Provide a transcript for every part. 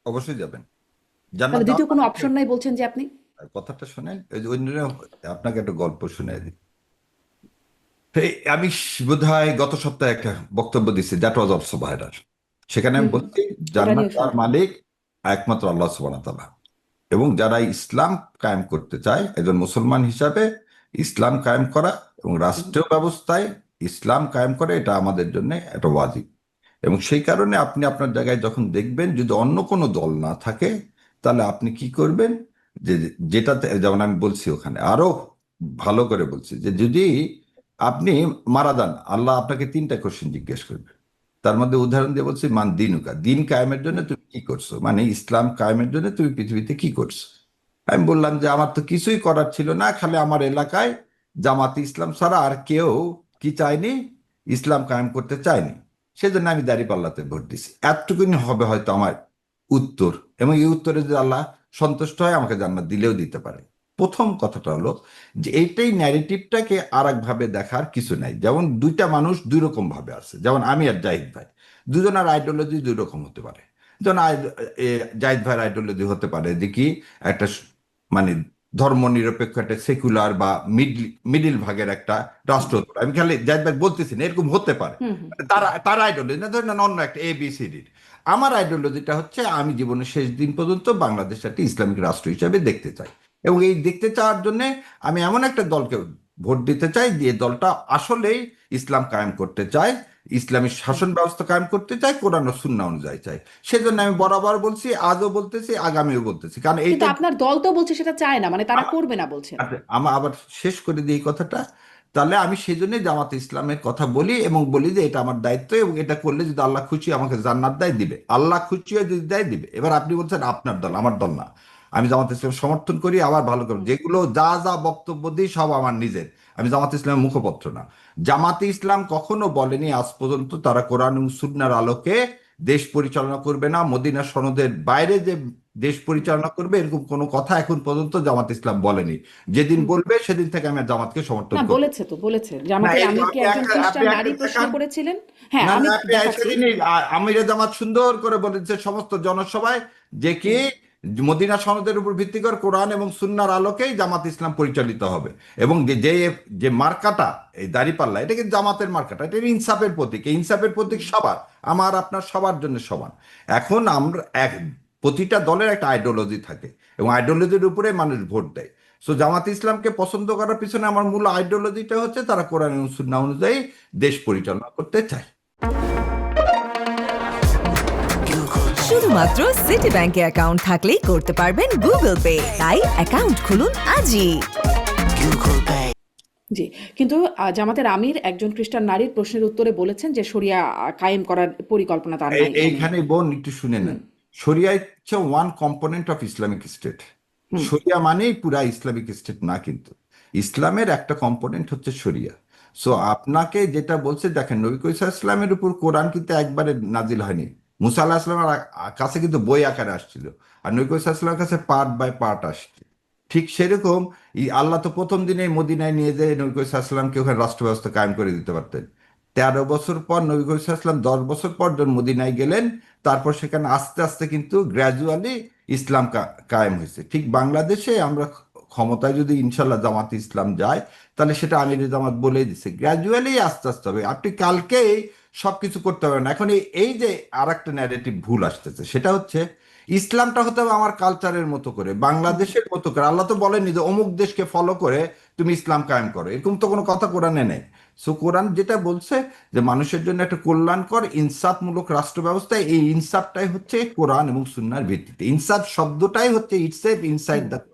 অবশ্যই যাবেন। জান্নাত তাহলে যাওয়ার দ্বিতীয় কোনো মানে কি? অপশন নাই বলছেন যে আপনি? কথাটা শোনেন, ওই যে অন্য আপনাকে একটা গল্প শুনে দিই। আমি বোধহয় গত সপ্তাহে একটা বক্তব্য দিচ্ছি, দ্যাট ওয়াজ অলসো ভাইরাল। সেখানে আমি হুম, হুম। বলছি ওটা জান্নাত নিয়েও যার শুনবো। মালিক একমাত্র আল্লাহ সুবহানাহু ওয়া তাআলা। এবং যারা ইসলাম কায়েম করতে চায়, একজন মুসলমান হিসাবে ইসলাম কায়েম করা এবং হুম, রাষ্ট্রীয় ব্যবস্থায় ইসলাম কায়েম করা, এটা আমাদের জন্য একটা ওয়াজিব। এবং সেই কারণে আপনি আপনার জায়গায় যখন দেখবেন যদি অন্য কোনো দল না থাকে, তাহলে আপনি কি করবেন? যে যেটাতে, যেমন আমি বলছি ওখানে আরো ভালো করে বলছি, যে যদি আপনি মারা যান, আল্লাহ আপনাকে তিনটা কোশ্চেন জিজ্ঞেস করবে। তার মধ্যে উদাহরণ দিয়ে বলছি, মান দিনুকা, দিন কায়েমের জন্য হুম। তুমি কি করছো, মানে ইসলাম কায়েমের জন্য তুমি পৃথিবীতে কি করছো। আমি বললাম যে আমার তো কিছুই করার ছিল না, খালি আমার এলাকায় জামাতে ইসলাম ছাড়া আর কেউ কি চায়নি, ইসলাম কায়েম করতে চায়নি, সেজন্য আমি দাঁড়িপাল্লাতে ভোট দিছি। এতটুকুনি হবে হয়তো আমার উত্তর। এবং এই উত্তরে যদি আল্লাহ সন্তুষ্ট হয়, আমাকে জান্নাত দিলেও দিতে পারে। প্রথম কথাটা হলো যে এইটাই ন্যারেটিভটাকে আর ভাবে দেখার কিছু নাই। যেমন দুইটা মানুষ দুই রকম ভাবে আছে, যেমন আমি আর জাহিদ ভাই, দুজনের আইডিওলজি দুই রকম হতে পারে। যেমন জাহিদ ভাইয়ের আইডিওলজি হতে পারে যে কি, একটা মানে ধর্ম নিরপেক্ষ একটা সেকুলার বা মিডিল ভাগের একটা হুম, রাষ্ট্র হতে পারে। আমি খালি জাহিদ ভাই বলতেছি না, এরকম হতে পারে। হুম, হুম। মানে তার আইডিওলজি না, ধরেন অন্য একটা ABCD। আমার আইডিওলজিটা হচ্ছে আমি জীবনের শেষ দিন পর্যন্ত বাংলাদেশ একটা ইসলামিক রাষ্ট্র হিসেবে দেখতে চাই। এবং এই দেখতে চাওয়ার জন্য আমি এমন একটা দলকে ভোট দিতে চাই যে দলটা আসলেই ইসলাম কায়েম করতে চায়, ইসলামী হুম। শাসন ব্যবস্থা কায়েম করতে চায়, কোরআন ও সুন্নাহ অনুযায়ী চায়। সেজন্য আমি বরাবর বলছি, আজও বলতেছি, আগামীও বলতেছি, কারণ কিন্তু এইটা আপনার দল তো বলছে সেটা চায় না, মানে তারা আমার করবে না বলছেন। আমার আবার শেষ করে দিই এই কথাটা। তাহলে আমি সেজন্যই জামাতে ইসলামের কথা বলি এবং বলি যে এটা আমার দায়িত্ব, এবং এটা করলে যদি আল্লাহ খুশি আমাকে জান্নাত দেয়, দিবে। আল্লাহ খুশি হয়ে যদি দেয়, দিবে। এবার আপনি বলছেন আপনার দল, আমার দল না। আমি জামাত ইসলাম সমর্থন করি, আবার ভালো করে হুম। যেগুলো যা যা বক্তব্য দিই সব আমার নিজের। আমি জামাত ইসলামের মুখপত্র না। জামাতে ইসলাম কখনো বলেনি আজ পর্যন্ত তারা কোরআন এবং সুন্নাহর আলোকে দেশ পরিচালনা করবে না, মদিনা সনদের বাইরে যে দেশ পরিচালনা করবে, এরকম কোনো কথা এখন পর্যন্ত জামাত ইসলাম বলেনি। যেদিন হুম। বলবে সেদিন থেকে আমি আর জামাতকে সমর্থন না, করব বলেছে তো, বলেছে না। জামাতের এই যে আমিরকে আপনি একজন আপনি খ্রিস্টান একটা নারী প্রশ্ন দেখান। করেছিলেন। হ্যাঁ, না আমি না, আপনি দেখাচ্ছি। সেদিনই আমিরে জামাত সুন্দর করে বলেছে সমস্ত জনসভায়, যে কি হুম। মদিনা সনদের উপর ভিত্তি করে কোরআন এবং সুন্নাহর আলোকেই জামাত ইসলাম পরিচালিত হবে। এবং যে যে যে মার্কাটা, এই দাঁড়িপাল্লা, এটা কিন্তু জামাতের মার্কাটা, এটা ইনসাফের প্রতীক। এই ইনসাফের প্রতীক হুম। সবার, আমার আপনার সবার জন্য সমান। এখন আমরা প্রতিটা দলের একটা আইডিওলজি থাকে, এবং আইডিওলজির উপরে মানুষ ভোট দেয়। সো জামাত ইসলামকে পছন্দ করার পিছনে আমার মূল আইডিওলজিটা হচ্ছে তারা কোরআন এবং সুন্নাহ অনুযায়ী দেশ পরিচালনা করতে চায়। শুধুমাত্র সিটি ব্যাংকে অ্যাকাউন্ট থাকলেই করতে পারবেন গুগল পে। তাই অ্যাকাউন্ট খুলুন আজই। জি। কিন্তু জামাতের আমির একজন খ্রিস্টান নারীর প্রশ্নের উত্তরে বলেছেন যে শরিয়া কায়েম করার পরিকল্পনা তার নাই এখানে। এইখানে বোন একটু শুনে হুম, নেন। শরিয়া হচ্ছে one component of Islamic state. হুম। শরিয়া মানেই পুরা ইসলামিক স্টেট না, কিন্তু ইসলামের একটা কম্পোনেন্ট হচ্ছে শরিয়া। সো আপনাকে যেটা বলছে, দেখেন নবী করিম সাল্লাল্লাহু আলাইহি ওয়াসাল্লামের উপর কোরআন কিন্তু একবারে নাজিল হয়নি। মুসা আল্লাহ আসলামের কাছে কিন্তু বই আকারে আসছিল, আর নবী করিম সাল্লাল্লাহু আলাইহি ওয়াসাল্লামের কাছে পার্ট বাই পার্ট আসছে। ঠিক সেরকম আল্লাহ তো প্রথম দিনে মদিনায় নিয়ে যেয়ে নবী করিম সাল্লাল্লাহু আলাইহি ওয়াসাল্লামকে ওখানে রাষ্ট্র ব্যবস্থা কায়েম করে দিতে পারতেন। 13 বছর পর নবী করিম সাল্লাল্লাহু আলাইহি ওয়াসাল্লাম 10 বছর পর যখন মদিনায় গেলেন, তারপর সেখানে আস্তে আস্তে কিন্তু গ্র্যাজুয়ালি ইসলাম কায়েম হয়েছে। ঠিক বাংলাদেশে আমরা ক্ষমতায় যদি ইনশাল্লাহ জামাত ইসলাম যায়, তাহলে সেটা আমির জামাত বলেই দিচ্ছে, গ্র্যাজুয়ালি আস্তে আস্তে হবে। আপনি কালকেই সবকিছু করতে পারবেন না। এখন এই যে আর একটা ন্যারেটিভ ভুল আসতেছে, সেটা হচ্ছে ইসলামটা হতে হবে আমার কালচারের মতো করে, বাংলাদেশের মতো করে। আল্লাহ তো বলেনি যে অমুক দেশকে ফলো করে তুমি ইসলাম কায়েম করো, এরকম তো কোনো কথা কোরআনে নেই। সো কোরআন যেটা বলছে যে মানুষের জন্য একটা কল্যাণকর ইনসাফমূলক রাষ্ট্র ব্যবস্থা, এই ইনসাফটাই হচ্ছে কোরআন এবং সুন্নাহর ভিত্তিতে। ইনসাফ শব্দটাই হচ্ছে itself inside hmm. The.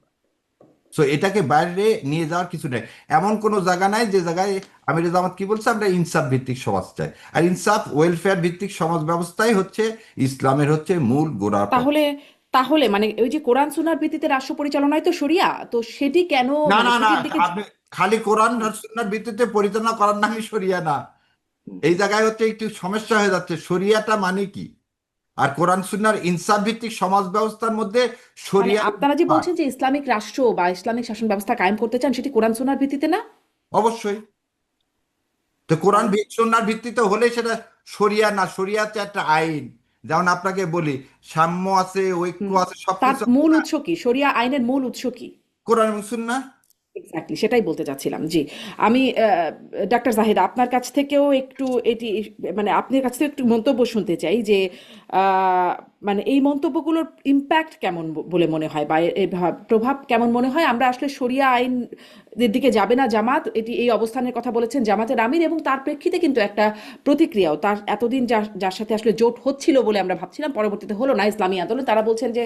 So এটাকে বাইরে নিয়ে যাওয়ার কিছু নেই। এমন কোনো জায়গা নাই যে জায়গায় আমির জামাত কি বলছে, আমরা ইনসাফ ভিত্তিক সমাজ চাই। আর ইনসাফ ওয়েলফেয়ার ভিত্তিক সমাজ ব্যবস্থাই হচ্ছে ইসলামের হচ্ছে মূল গোড়ার পথ। তাহলে তাহলে মানে ওই যে কোরআন সুন্নাহর ভিত্তিতে রাষ্ট্র পরিচালনায় তো শরিয়া, তো সেটি কেন না মানে না না, সেটির দিকে আপনি খালি কোরআন হুম, আর সুন্নাহর ভিত্তিতে পরিচালনা করার নামই শরিয়া না। হুম। এই জায়গায় হচ্ছে একটু সমস্যা হয়ে যাচ্ছে, শরিয়াটা মানে কি আর কোরআন সুন্নাহর ইনসাফ ভিত্তিক সমাজ ব্যবস্থার মধ্যে মানে শরিয়ার আপনারা যে ভাগ। বলছেন যে ইসলামিক রাষ্ট্র বা ইসলামিক শাসন ব্যবস্থা কায়েম করতে চান, সেটি কোরআন সুন্নাহর ভিত্তিতে না? অবশ্যই। তো কোরআন তাহলে সুন্নাহর ভিত্তিতে হলে সেটা শরিয়া না, শরিয়া হচ্ছে একটা আইন, যেমন আপনাকে বলি, সাম্য আছে, ঐক্য হুম। আছে, তার সবকিছু মূল উৎস কি? শরিয়া আইনের মূল উৎস কি? কোরআন এবং সুন্নাহ। এক্স্যাক্টলি সেটাই বলতে চাচ্ছিলাম। জি, আমি ডাক্তার জাহিদ আপনার কাছ থেকেও একটু এটি, মানে আপনার কাছ থেকে একটু মন্তব্য শুনতে চাই যে মানে এই মন্তব্যগুলোর ইম্প্যাক্ট কেমন বলে মনে হয়, বা এর প্রভাব কেমন মনে হয়? আমরা আসলে শরিয়া আইন এর দিকে যাবে না জামাত, এটি এই অবস্থানের কথা বলেছেন জামাতের আমির, এবং তার প্রেক্ষিতে কিন্তু একটা প্রতিক্রিয়াও, তার এতদিন যার যার সাথে আসলে জোট হচ্ছিল বলে আমরা ভাবছিলাম, পরবর্তীতে হলো না, ইসলামী আন্দোলন, তারা বলছেন যে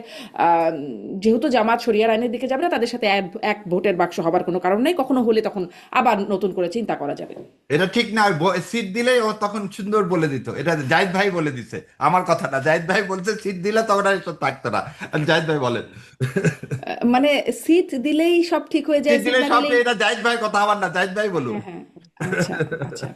যেহেতু জামাত শরিয়ার আইনের দিকে যাবে না, তাদের সাথে এক এক ভোটের বাক্স হবার কোনো কারণ নেই, কখনো হলে তখন আবার নতুন করে চিন্তা করা যাবে। এটা ঠিক না, সিট দিলেই ও তখন সুন্দর বলে দিত, এটা জাহিদ ভাই বলে দিছে, আমার কথা না, জাহিদ ভাই বলছে সিট দিলে তখন আর এসব থাকতো না। জাহিদ ভাই বলেন। মানে সিট দিলেই সব ঠিক হয়ে যায়, সিট সিট দিলে না সব, দিলেই। এটা জাহিদ ভাই কথা, আমার না, জাহিদ ভাই বলুন। হ্যাঁ, হ্যাঁ। আচ্ছা, আচ্ছা।